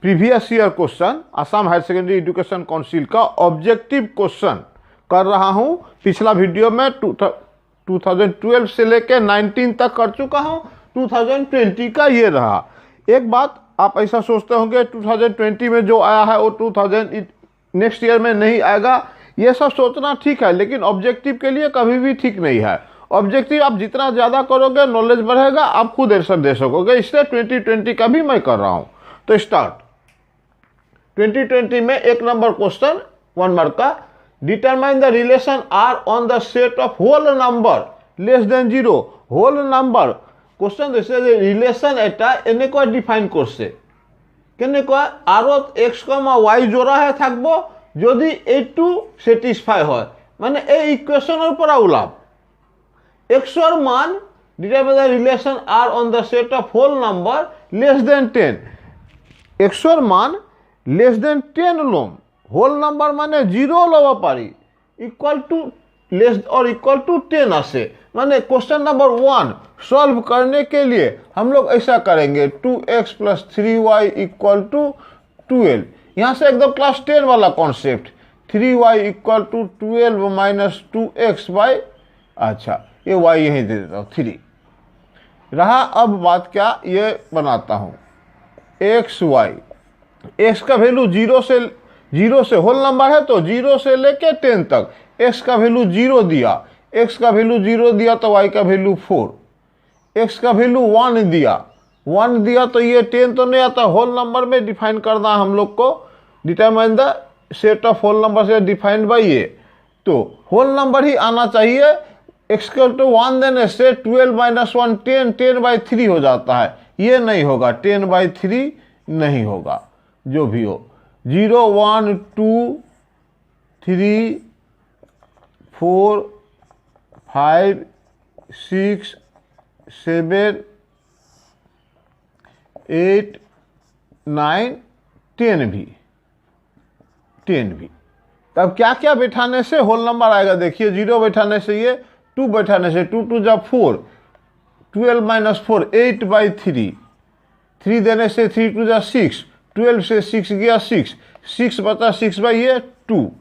Previous year question Assam higher secondary education council का objective question कर रहा हूं। पिछला वीडियो में 2012 से लेकर 19 तक कर चुका हूं। 2020 का ये रहा। एक बात आप ऐसा सोचते होंगे 2020 में जो आया है वो 2000 नेक्स्ट ईयर में नहीं आएगा, ये सब सोचना ठीक है, लेकिन ऑब्जेक्टिव के लिए कभी भी ठीक नहीं है। ऑब्जेक्टिव आप जितना ज़्यादा करोगे नॉलेज बढ़ेगा, आप खुद आंसर दे सकोगे। इसलिए 2020 का भी मैं कर रहा हूँ। तो स्टार्ट। 2020 में एक नंबर क्वेश्चन 1 मार्क का, determine the relation R on the set of whole number less than 0। Whole number question जैसे रिलेशन এটা এনেকুৱা ডিফাইন করছে কেনেকুৱা আরত x, y জোড়া হে থাকবো যদি এইটো স্যাটিসফাই হয়, মানে এই ইকুয়েশনৰ পৰা ওলাব x এর মান determine the relation R on the set of whole number less than 10। x এর মান लेस देन 10 लोम, होल नंबर माने 0 लवा पारी, इक्वल टू लेस और इक्वल टू 10 आसे। माने क्वेश्चन नंबर 1 सॉल्व करने के लिए हम लोग ऐसा करेंगे 2x plus 3y equal to 12। यहाँ से एकदम क्लास 10 वाला concept, 3y equal to 12 minus 2x by, अच्छा ये y यहीं दे देता हूँ 3 रहा। अब बात क्या ये बनाता हूँ एक्स वाई, x का वैल्यू 0 से होल नंबर है तो 0 से लेके 10 तक x का वैल्यू 0 दिया, x का वैल्यू 0 दिया तो y का वैल्यू 4, x का वैल्यू 1 दिया तो ये 10 तो नहीं आता। होल नंबर में डिफाइन करना हम लोग को, determine the set of whole number से डिफाइंड बाई ये, तो होल नंबर ही आना चाहिए। x को तो 1 देने से 12 माइनस 1 10/3 हो जाता है, ये नहीं होगा, 10/3 नहीं होगा। जो भी हो 0 1 2 3 4 5 6 7 8 9 10 भी। तब क्या क्या बैठाने से होल नंबर आएगा, देखिए 0 बैठाने से ये, 2 बैठाने से 2 2 जा 4, 12 माइनस 4 8/3, 3 देने से 3 2 जा 6, 12 से 6 गया 6, 6 बचा 6 बाई ये 2,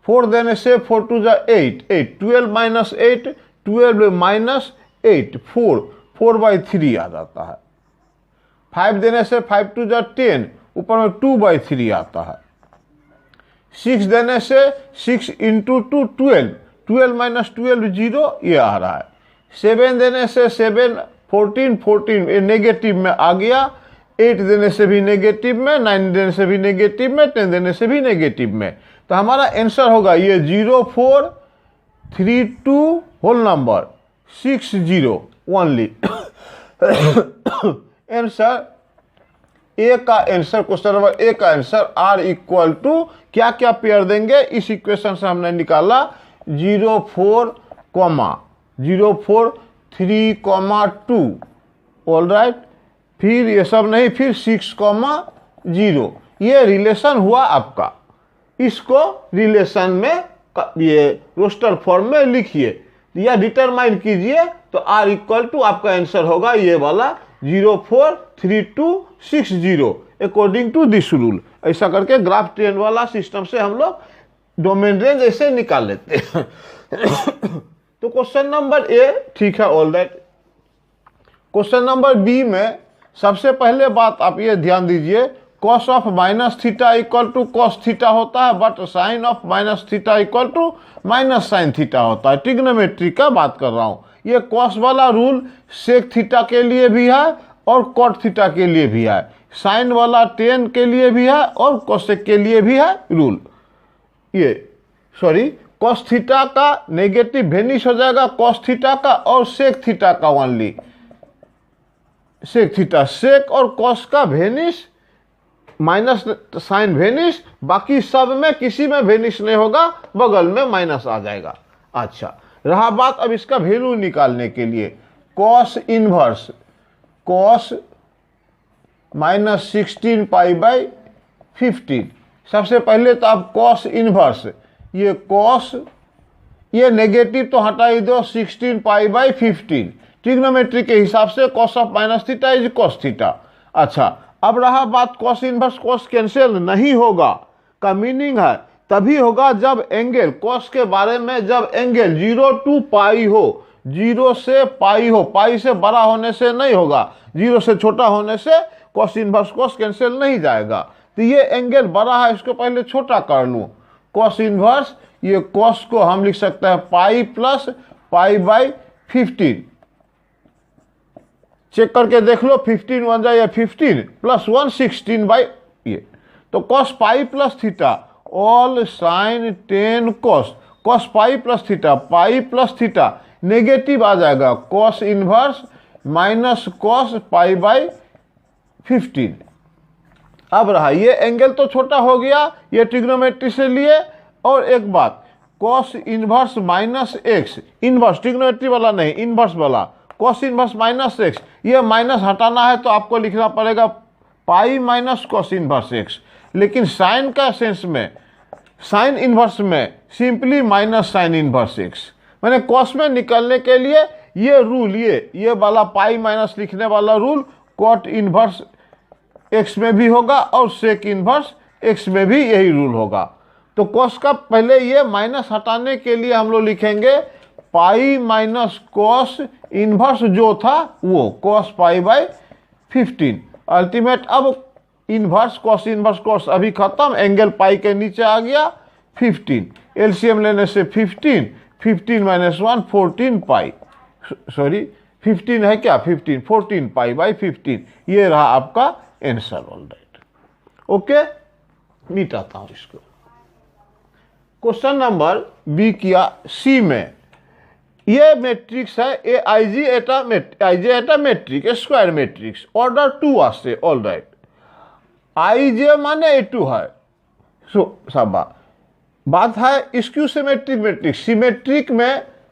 4 देने से 4 2 जा 8, 12 माइनस 8, 12 माइनस 8 4/3 आ जाता है। 5 देने से 5 2 जा 10, ऊपर में 2/3 आता है। 6 देने से 6 इंटू 2 12 माइनस 12 0 ये आ रहा है। 7 देने से 7 14 ये नेगेटिव में आ गया। 8 देने से भी नेगेटिव में, 9 देने से भी नेगेटिव में, 10 देने से भी नेगेटिव में। तो हमारा आंसर होगा ये 0 4 3 2 whole number 6 0 only. Answer A का आंसर, क्वेश्चन नंबर ए का आंसर आर इक्वल टू क्या क्या पेयर देंगे इस इक्वेशन से हमने निकाला 0 4 3 2। ऑल राइट, फिर ये सब नहीं, फिर 6 0, ये रिलेशन हुआ आपका। इसको रिलेशन में ये रोस्टर फॉर्म में लिखिए या डिटरमाइन कीजिए, तो आर इक्वल टू आपका आंसर होगा ये वाला 0 4 3 2 6 0 अकॉर्डिंग टू दिस रूल। ऐसा करके ग्राफ ट्रेन वाला सिस्टम से हम लोग डोमेन रेंज ऐसे निकाल लेते हैं। तो क्वेश्चन नंबर ए ठीक है, all right. Question number B में सबसे पहले बात आप ये ध्यान दीजिए, cos of minus theta equal to cos theta होता है, but sine of minus theta equal to minus sine theta होता है। ट्रिग्नोमेट्री का बात कर रहा हूँ। ये कॉस वाला रूल सेक थीटा के लिए भी है और कॉट थीटा के लिए भी है, साइन वाला टेन के लिए भी है और कोसेक के लिए भी है रूल। ये सॉरी, कॉस थीटा का नेगेटिव वेनिश हो जाएगा कॉस थीटा का, और सेक थीटा का ओनली सेक थीटा, सेक और कॉस का वेनिश माइनस साइन वेनिश, बाकी सब में किसी में वेनिश नहीं होगा, बगल में माइनस आ जाएगा। अच्छा, रहा बात अब इसका वैल्यू निकालने के लिए, cos inverse cos minus 16 pi by 15। सबसे पहले तो आप कॉस इनवर्स, ये कॉस, ये नेगेटिव तो हटा ही दो, 16 पाई बाई 15 ट्रिग्नोमेट्री के हिसाब से cos of minus theta is cos theta. अच्छा, अब रहा बात कॉस इनवर्स कॉस कैंसिल नहीं होगा का मीनिंग है तभी होगा जब एंगल कॉस के बारे में, जब एंगल 0 to पाई हो, 0 से पाई हो, पाई से बड़ा होने से नहीं होगा, 0 से छोटा होने से कॉस इनवर्स कॉस कैंसिल नहीं जाएगा। तो ये एंगल बड़ा है, इसको पहले छोटा कर लूँ, कॉस इनवर्स, ये कॉस को हम लिख सकते हैं pi plus pi by 15, check करके देख लो, 15 बन जाए, 15 प्लस 1 16 बाई ये, तो cos pi plus theta all sine 10 cos, cos pi plus theta negative आ जाएगा, cos inverse minus cos pi by 15। अब रहा ये एंगल तो छोटा हो गया, ये ट्रिग्नोमेट्री से लिए। और एक बात, cos inverse minus x, inverse trigonometry वाला नहीं, इनवर्स वाला, कॉस इनवर्स माइनस एक्स, ये माइनस हटाना है तो आपको लिखना पड़ेगा pi minus cos inverse x. लेकिन साइन का सेंस में, साइन इनवर्स में simply minus sine inverse x. मैंने कॉस में निकलने के लिए ये रूल, ये वाला पाई माइनस लिखने वाला रूल कॉट इनवर्स एक्स में भी होगा और सेक इनवर्स एक्स में भी यही रूल होगा। तो कॉस का पहले ये माइनस हटाने के लिए हम लोग लिखेंगे पाई माइनस कॉस इनवर्स जो था वो कॉस पाई बाई 15 अल्टीमेट। अब इनवर्स कॉस अभी खत्म, एंगल पाई के नीचे आ गया 15, एलसीएम लेने से 15 माइनस 1 14 पाई, सॉरी 15 है क्या, 14 पाई बाई 15, ये रहा आपका आंसर। ऑल राइट, ओके, मिटाता हूं इसको। क्वेश्चन नंबर बी किया सी में, ये मैट्रिक्स है ए आई जी एटा मैट्रिक स्क्वायर मैट्रिक्स ऑर्डर 2 आसे। ऑल राइट, आई जे माने A2 है, सब बात है स्क्यू सिमेट्रिक मैट्रिक्स।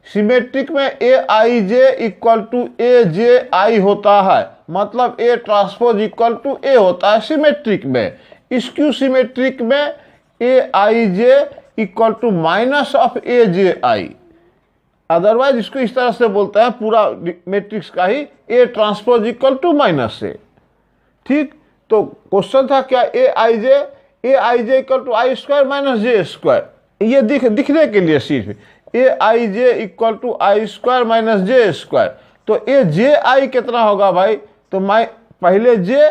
सिमेट्रिक में A I J equal to A J आई होता है, मतलब A transpose equal to A होता है सिमेट्रिक में। स्क्यू सिमेट्रिक में A I J equal to minus of A J I, otherwise इसको इस तरह से बोलते हैं पूरा मैट्रिक्स का ही A transpose equal to minus से। ठीक, तो क्वेश्चन था क्या, A I J equal to I square minus J square, ये दिखने के लिए सिर्फ A I J equal to I square minus J square. तो ए जे आई कितना होगा भाई, तो पहले जे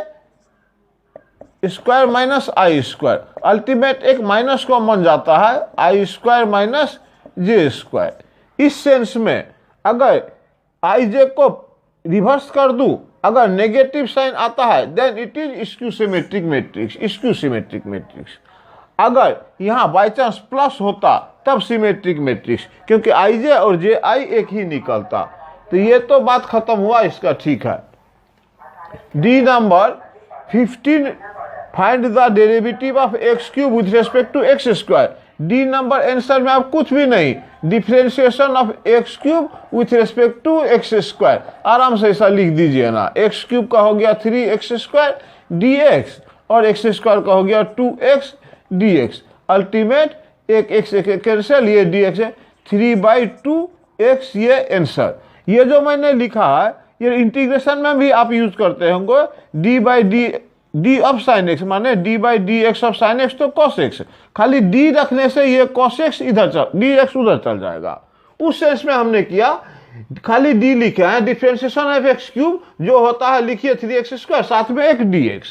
स्क्वायर माइनस आई स्क्वायर, अल्टीमेट एक माइनस को बन जाता है आई स्क्वायर माइनस जे स्क्वायर। इस सेंस में अगर आई जे को रिवर्स कर दूं, अगर नेगेटिव साइन आता है then it is skew symmetric matrix. अगर यहाँ बाई चांस प्लस होता तब सिमेट्रिक मैट्रिक्स, क्योंकि आई जे और जे आई एक ही निकलता। तो ये तो बात खत्म हुआ इसका, ठीक है। D number 15, find the derivative of X cube with respect to X square. D number answer में आप कुछ भी नहीं, differentiation of X cube with respect to X square, आराम से ऐसा लिख दीजिए ना। एक्स क्यूब का हो गया 3x स्क्वायर dx और एक्स स्क्वायर का हो गया 2x dx। अल्टीमेट एक x कैंसिल, ये dx है 3/2x, ये आंसर। ये जो मैंने लिखा है ये इंटीग्रेशन में भी आप यूज करते होंगे, डी ऑफ साइन एक्स माने d/dx ऑफ साइन एक्स तो cos x, खाली d रखने से ये cos x इधर dx उधर चल जाएगा। उस सेंस में हमने किया, खाली d लिखे हैं, डिफरेंशिएशन ऑफ एक्स क्यूब जो होता है लिखिए 3x स्क्वायर, साथ में एक dx,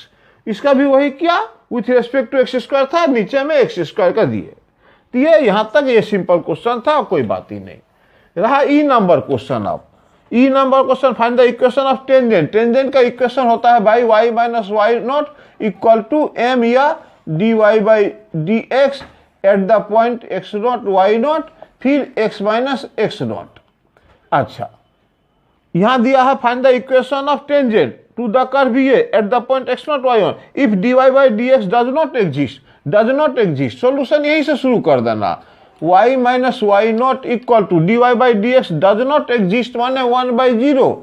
इसका भी वही किया with respect to X square था, नीचे में एक्स स्क्वायर का दिए। तो ये यहां तक ये सिंपल क्वेश्चन था, कोई बात ही नहीं। रहा ई नंबर क्वेश्चन। अब E number question, find the equation of tangent. Tangent का इक्वेशन होता है by y minus y naught equal to m या d y by d x at the point x naught y naught, फिर x minus x naught. अच्छा, यहां दिया है find the equation of tangent to the curve A at the point x naught y naught if d y by d x does not exist. Solution यहीं से शुरू कर देना, y minus y naught equal to d y by d x does not exist माने 1/0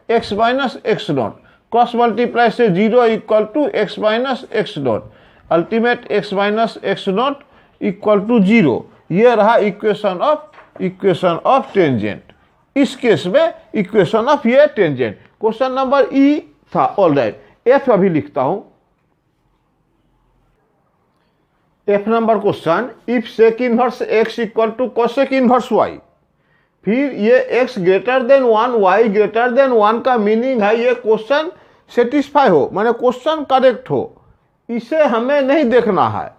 x minus x naught, cross multiply से 0 equal to x minus x naught, ultimate x minus x naught equal to 0। ये रहा equation of tangent. इस case में equation of ये tangent. Question number E था। All right, F अभी लिखता हूं। F number question, if sec inverse x equal to cosec inverse y, फिर ये x greater than 1 y greater than 1 का मीनिंग है ये क्वेश्चन सेटिस्फाई हो, माने क्वेश्चन करेक्ट हो। इसे हमें नहीं देखना है,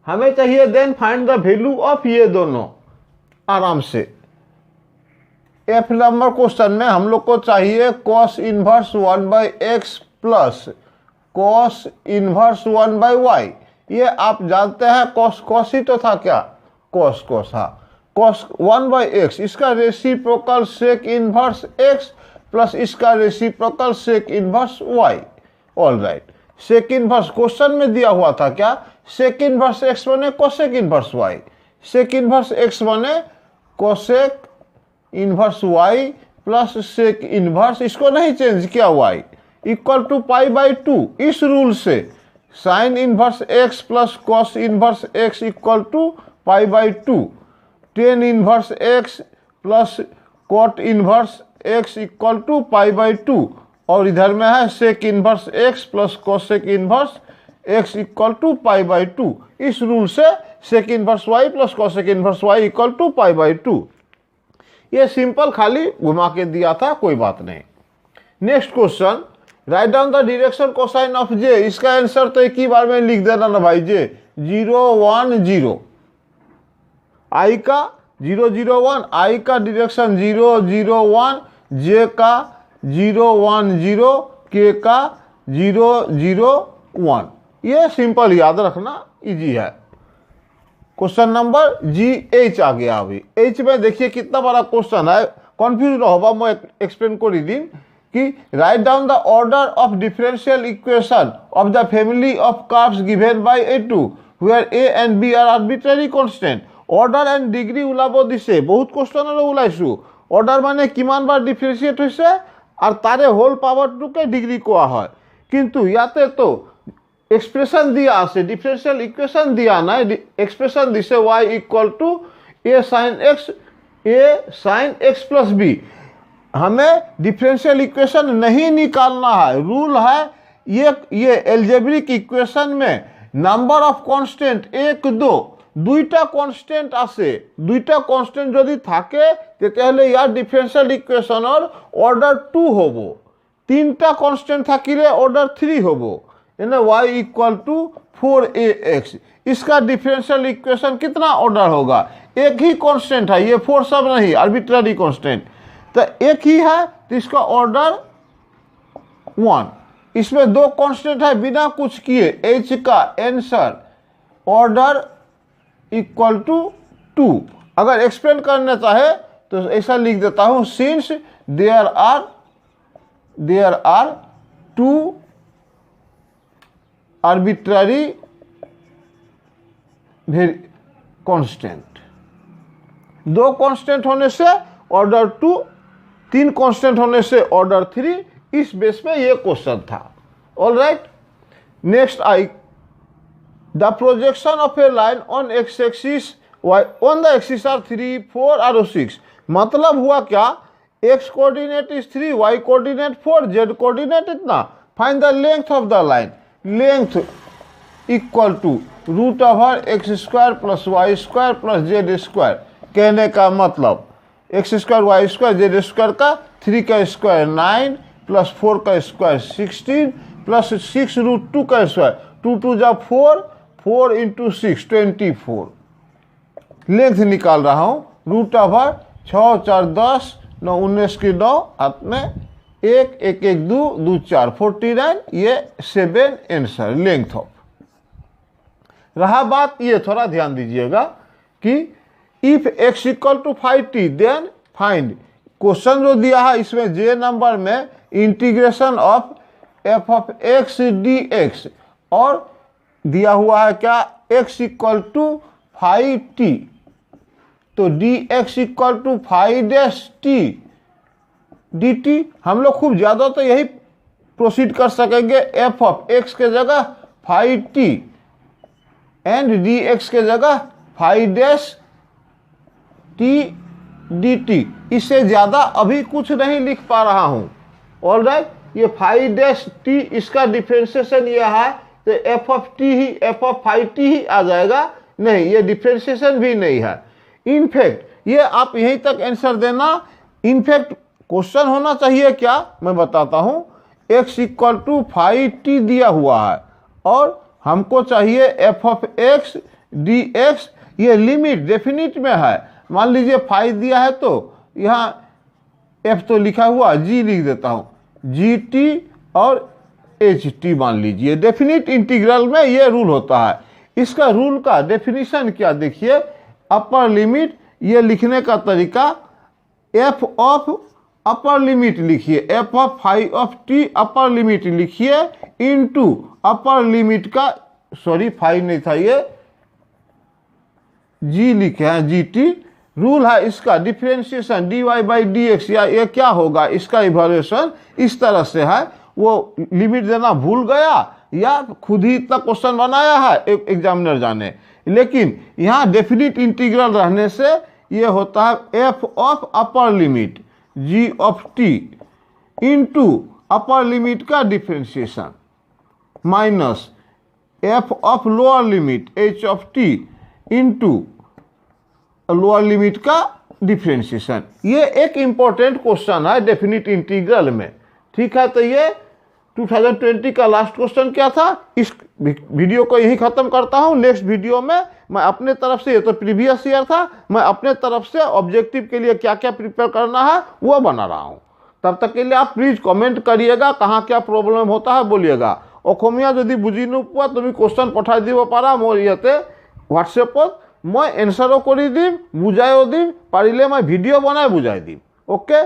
हमें चाहिए then find the value of ये दोनों आराम से। एफ नंबर क्वेश्चन में हम लोग को चाहिए cos inverse 1/x plus cos inverse 1/y। ये आप जानते हैं कॉस ही तो था क्या, कॉस हाँ, कॉस 1/x, इसका reciprocal sec inverse x plus इसका reciprocal sec inverse y। All right, sec inverse question में दिया हुआ था क्या, सेक इनवर्स x बने cosec inverse y, sec inverse x बने cosec inverse y plus sec inverse, इसको नहीं चेंज किया y इक्वल टू π/2। इस रूल से sine inverse x plus cos inverse x equal to π/2, tan inverse x plus cot inverse x equal to π/2, और इधर में है sec inverse x plus cosec inverse x equal to π/2। इस rule से sec inverse y plus cosec inverse y equal to π/2। ये simple खाली घुमा के दिया था, कोई बात नहीं। Next question, right down the direction cosine of j। इसका आंसर तो एक ही बार में लिख देना ना भाई, j 0 1 0, i का 0 0 1, i का डायरेक्शन 0 0 1, j का 0 1 0, k का 0 0 1। ये सिंपल याद रखना, इजी है। क्वेश्चन नंबर GH आ गया। अभी H में देखिए कितना बड़ा क्वेश्चन है, कन्फ्यूज न होगा, मैं एक्सप्लेन कर दी कि write down the order of differential equation of the family of curves given by A2 where A and B are arbitrary constant. Order and degree ওলাব দিছে, বহুত কোশ্চেন ওলাইছো। অর্ডার মানে কিমান বার ডিফারেন্সিয়েট হইছে আর তারে হোল পাওয়ারটুকে ডিগ্রি কোয়া হয়, কিন্তু ইয়াতে তো एक्सप्रेशन दिया আছে, डिफरेंशियल इक्वेशन दिया ना, एक्सप्रेशन दिसे y equal to a sin x plus b। हमें डिफरेंशियल इक्वेशन नहीं निकालना है, रूल है ये एल्जेब्रिक इक्वेशन में नंबर ऑफ कांस्टेंट 1 2 দুইটা কনস্ট্যান্ট আছে, দুইটা কনস্ট্যান্ট যদি থাকে তাহলে ইয়ার ডিফারেন্সিয়াল ইকুয়েশনের অর্ডার 2 হবো, তিনটা কনস্ট্যান্ট থাকিলে অর্ডার 3 হবো। यानी y इक्वल टू 4ax। इसका डिफरेंशियल इक्वेशन कितना ऑर्डर होगा, एक ही कांस्टेंट है, ये 4 सब नहीं आर्बिट्ररी कांस्टेंट, तो एक ही है तो इसका ऑर्डर 1। इसमें दो कांस्टेंट है बिना कुछ किए, h का आंसर ऑर्डर इक्वल टू 2। अगर एक्सप्लेन करना चाहे तो ऐसा लिख देता हूं, since there are 2 arbitrary constant, दो कांस्टेंट होने से ऑर्डर 2, तीन कांस्टेंट होने से ऑर्डर 3। इस बेस में ये क्वेश्चन था। All right, next I the projection of a line on x axis y on the axis are 3 4 और 6। मतलब हुआ क्या, x coordinate is 3, y coordinate 4, z coordinate इतना। Find the length of the line, length equal to root over x square plus y square plus z square. कहने का मतलब x square y square z square का 3 का square 9 plus 4 का square 16 plus 6 root 2 का square, 2 2 जा 4, 4 into 6 24। Length निकाल रहा हूँ, रूट ओवर 6 4 10 9 19 की 9 हाथ में 1 1 1 2 2 4 49, ये 7 आंसर लेंथ ऑफ। रहा बात, ये थोड़ा ध्यान दीजिएगा कि if x equal to 5t then find. Question जो दिया है इसमें जे नंबर में integration of f of x dx, और दिया हुआ है क्या, x इक्वल टू 5t, तो dx equal to 5t dt। हम लोग खूब ज़्यादा तो यही प्रोसीड कर सकेंगे, f ऑफ x के जगह 5t एंड dx के जगह 5t dt। इससे ज़्यादा अभी कुछ नहीं लिख पा रहा हूँ। ऑल राइट, ये फाई डैश टी, इसका डिफ्रेंशिएशन ये है तो एफ ऑफ टी ही एफ ऑफ फाई टी ही आ जाएगा। नहीं, ये डिफ्रेंशिएशन भी नहीं है। इनफैक्ट ये आप यहीं तक आंसर देना। इनफैक्ट क्वेश्चन होना चाहिए क्या, मैं बताता हूँ। x equal to phi t दिया हुआ है और हमको चाहिए F of x d x, ये लिमिट डेफिनिट में है। मान लीजिए फाई दिया है तो यहाँ एफ तो लिखा हुआ, जी लिख देता हूँ, जी टी और एच टी मान लीजिए। डेफिनिट इंटीग्रल में ये रूल होता है। इसका रूल का डेफिनेशन क्या देखिए, अपर लिमिट, ये लिखने का तरीका एफ ऑफ अपर लिमिट लिखिए, F of phi of t upper limit लिखिए इनटू अपर लिमिट का, सॉरी फाई नहीं था ये, जी लिखे हैं, जी टी। रूल है इसका differentiation d y by d x, या ये क्या होगा इसका इवैल्यूएशन इस तरह से है। वो लिमिट देना भूल गया या खुद ही इतना क्वेश्चन बनाया है एग्जामिनर जाने। लेकिन यहाँ डेफिनिट इंटीग्रल रहने से ये होता है f of upper limit g of t into upper limit का differentiation minus f of lower limit h of t into lower limit का डिफरेंशिएशन। ये एक इंपॉर्टेंट क्वेश्चन है डेफिनिट इंटीग्रल में। ठीक है, तो ये 2020 का लास्ट क्वेश्चन क्या था। इस वीडियो को यही खत्म करता हूँ। नेक्स्ट वीडियो में मैं अपने तरफ से, ये तो प्रीवियस ईयर था, मैं अपने तरफ से ऑब्जेक्टिव के लिए क्या क्या प्रिपेयर करना है वो बना रहा हूँ। तब तक के लिए आप प्लीज कमेंट करिएगा, कहाँ क्या प्रॉब्लम होता है बोलिएगा। অসমীয়া যদি বুজি নোপোৱা তুমি কোশ্চন পঠাই দিব পাৰা মোৰ ইয়াতে হোৱাটছএপত, মই এনচাৰো কৰি দিম, বুজাইও দিম, পাৰিলে মই ভিডিঅ' বনাই বুজাই দিম। অ'কে।